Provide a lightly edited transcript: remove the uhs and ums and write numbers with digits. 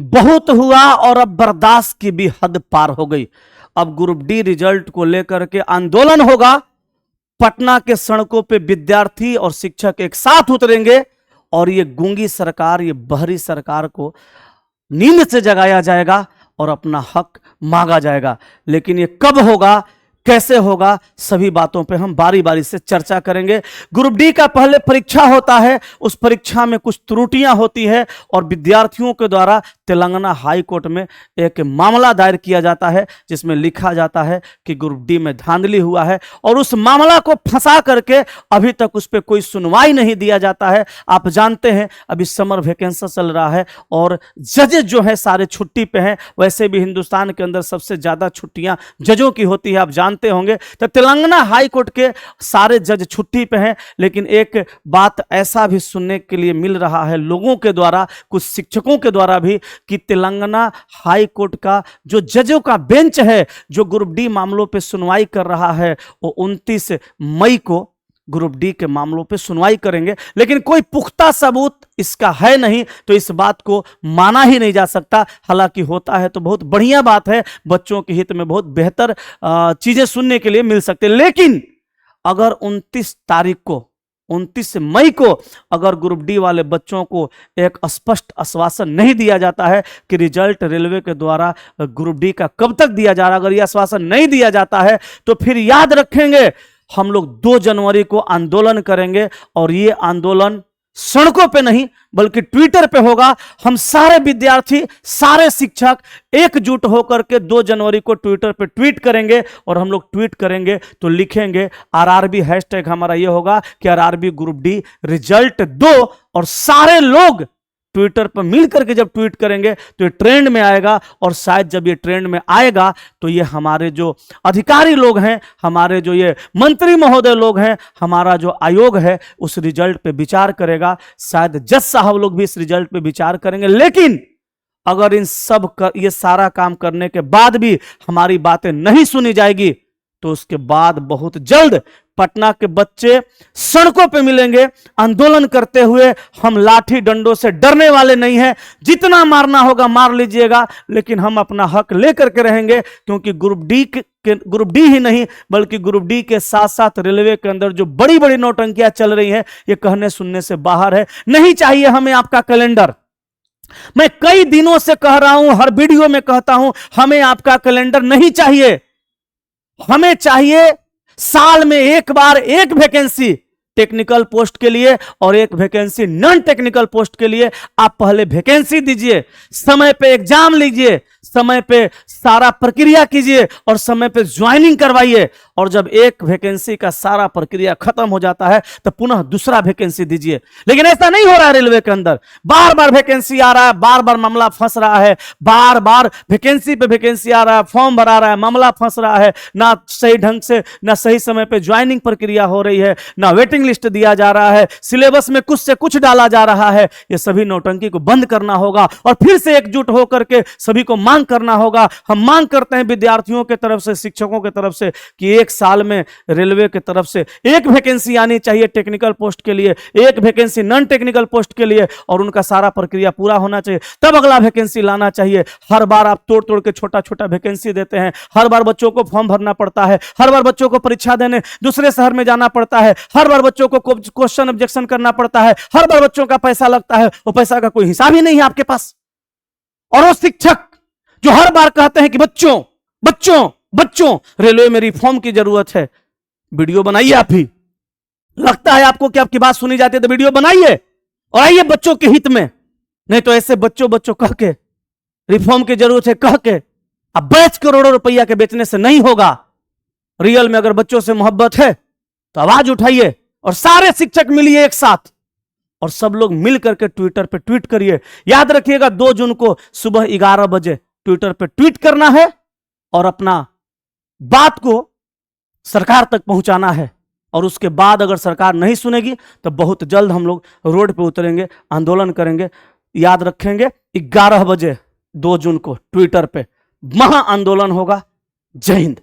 बहुत हुआ और अब बर्दाश्त की भी हद पार हो गई। अब ग्रुप डी रिजल्ट को लेकर के आंदोलन होगा। पटना के सड़कों पे विद्यार्थी और शिक्षक एक साथ उतरेंगे और ये गूंगी सरकार, ये बहरी सरकार को नींद से जगाया जाएगा और अपना हक मांगा जाएगा। लेकिन ये कब होगा, कैसे होगा, सभी बातों पे हम बारी बारी से चर्चा करेंगे। ग्रुप डी का पहले परीक्षा होता है, उस परीक्षा में कुछ त्रुटियां होती है और विद्यार्थियों के द्वारा तेलंगाना हाई कोर्ट में एक मामला दायर किया जाता है जिसमें लिखा जाता है कि ग्रुप डी में धांधली हुआ है और उस मामला को फंसा करके अभी तक उस पर कोई सुनवाई नहीं दिया जाता है। आप जानते हैं अभी समर वैकेंसी चल रहा है और जजेस जो है सारे छुट्टी पे हैं। वैसे भी हिंदुस्तान के अंदर सबसे ज्यादा छुट्टियां जजों की होती है, आप जानते होंगे। तो तेलंगाना हाई कोर्ट के सारे जज छुट्टी पे हैं। लेकिन एक बात ऐसा भी सुनने के लिए मिल रहा है लोगों के द्वारा, कुछ शिक्षकों के द्वारा भी, कि तेलंगाना हाई कोर्ट का जो जजों का बेंच है जो ग्रुप डी मामलों पे सुनवाई कर रहा है वो 29 मई को ग्रुप डी के मामलों पे सुनवाई करेंगे। लेकिन कोई पुख्ता सबूत इसका है नहीं, तो इस बात को माना ही नहीं जा सकता। हालांकि होता है तो बहुत बढ़िया बात है, बच्चों के हित में बहुत बेहतर चीजें सुनने के लिए मिल सकते। लेकिन अगर 29 मई को अगर ग्रुप डी वाले बच्चों को एक स्पष्ट आश्वासन नहीं दिया जाता है कि रिजल्ट रेलवे के द्वारा ग्रुप डी का कब तक दिया जा रहा, अगर यह आश्वासन नहीं दिया जाता है तो फिर याद रखेंगे हम लोग 2 जनवरी को आंदोलन करेंगे और ये आंदोलन सड़कों पे नहीं बल्कि ट्विटर पे होगा। हम सारे विद्यार्थी, सारे शिक्षक एकजुट होकर के 2 जनवरी को ट्विटर पे ट्वीट करेंगे और हम लोग ट्वीट करेंगे तो लिखेंगे आरआरबी, हैशटैग हमारा ये होगा कि आरआरबी ग्रुप डी रिजल्ट दो, और सारे लोग ट्विटर पर मिलकर के जब ट्वीट करेंगे तो ये ट्रेंड में आएगा। और शायद जब ये ट्रेंड में आएगा तो ये हमारे जो अधिकारी लोग हैं, हमारे जो ये मंत्री महोदय लोग हैं, हमारा जो आयोग है उस रिजल्ट पे विचार करेगा। शायद जज साहब लोग भी इस रिजल्ट पे विचार करेंगे। लेकिन अगर ये सारा काम करने के बाद भी हमारी बातें नहीं सुनी जाएगी तो उसके बाद बहुत जल्द पटना के बच्चे सड़कों पे मिलेंगे आंदोलन करते हुए। हम लाठी डंडों से डरने वाले नहीं हैं, जितना मारना होगा मार लीजिएगा, लेकिन हम अपना हक लेकर के रहेंगे। क्योंकि ग्रुप डी ही नहीं बल्कि ग्रुप डी के साथ साथ रेलवे के अंदर जो बड़ी बड़ी नौटंकियां चल रही हैं ये कहने सुनने से बाहर है। नहीं चाहिए हमें आपका कैलेंडर। मैं कई दिनों से कह रहा हूं, हर वीडियो में कहता हूं, हमें आपका कैलेंडर नहीं चाहिए। हमें चाहिए साल में एक बार एक वैकेंसी टेक्निकल पोस्ट के लिए और एक वैकेंसी नॉन टेक्निकल पोस्ट के लिए। आप पहले वैकेंसी दीजिए, समय पे एग्जाम लीजिए, समय पे सारा प्रक्रिया कीजिए और समय पे ज्वाइनिंग करवाइए। और जब एक वैकेंसी का सारा प्रक्रिया खत्म हो जाता है तो पुनः दूसरा वैकेंसी दीजिए। लेकिन ऐसा नहीं हो रहा है रेलवे के अंदर। बार बार वैकेंसी आ रहा है, बार बार मामला फंस रहा है, बार बार वैकेंसी पे वैकेंसी आ रहा है, फॉर्म भरा रहा है, मामला फंस रहा है, ना सही ढंग से ना सही समय पे ज्वाइनिंग प्रक्रिया हो रही है, ना वेटिंग लिस्ट दिया जा रहा है, सिलेबस में कुछ से कुछ डाला जा रहा है। ये सभी नौटंकी को बंद करना होगा और फिर से एकजुट होकर के सभी को मांग करना होगा। हम मांग करते हैं विद्यार्थियों के तरफ से, शिक्षकों के तरफ से कि एक साल में रेलवे के तरफ से एक वैकेंसी आनी चाहिए टेक्निकल पोस्ट के लिए, एक वैकेंसी नॉन टेक्निकल पोस्ट के लिए, और उनका सारा प्रक्रिया पूरा होना चाहिए, तब अगला वैकेंसी लाना चाहिए। हर बार आप तोड़ तोड़ के छोटा छोटा वैकेंसी देते हैं, हर बार बच्चों को फॉर्म भरना पड़ता है, हर बार बच्चों को परीक्षा देने दूसरे शहर में जाना पड़ता है, हर बार बच्चों को क्वेश्चन ऑब्जेक्शन करना पड़ता है, हर बार बच्चों का पैसा लगता है, वो पैसा का कोई हिसाब ही नहीं है आपके पास। और वो शिक्षक जो हर बार कहते हैं कि बच्चों बच्चों बच्चों रेलवे में रिफॉर्म की जरूरत है, वीडियो बनाइए। आप भी लगता है आपको कि आपकी बात सुनी जाती है तो वीडियो बनाइए और आइए बच्चों के हित में। नहीं तो ऐसे बच्चों बच्चों कह के रिफॉर्म की जरूरत है कह के अब बेच करोड़ों रुपया के बेचने से नहीं होगा। रियल में अगर बच्चों से मोहब्बत है तो आवाज उठाइए और सारे शिक्षक मिलिए एक साथ और सब लोग मिल करके ट्विटर पे ट्वीट करिए। याद रखिएगा 2 जून को सुबह 11 बजे ट्विटर पे ट्वीट करना है और अपना बात को सरकार तक पहुंचाना है। और उसके बाद अगर सरकार नहीं सुनेगी तो बहुत जल्द हम लोग रोड पे उतरेंगे, आंदोलन करेंगे। याद रखेंगे 11 बजे 2 जून को ट्विटर पे महा आंदोलन होगा। जय हिंद।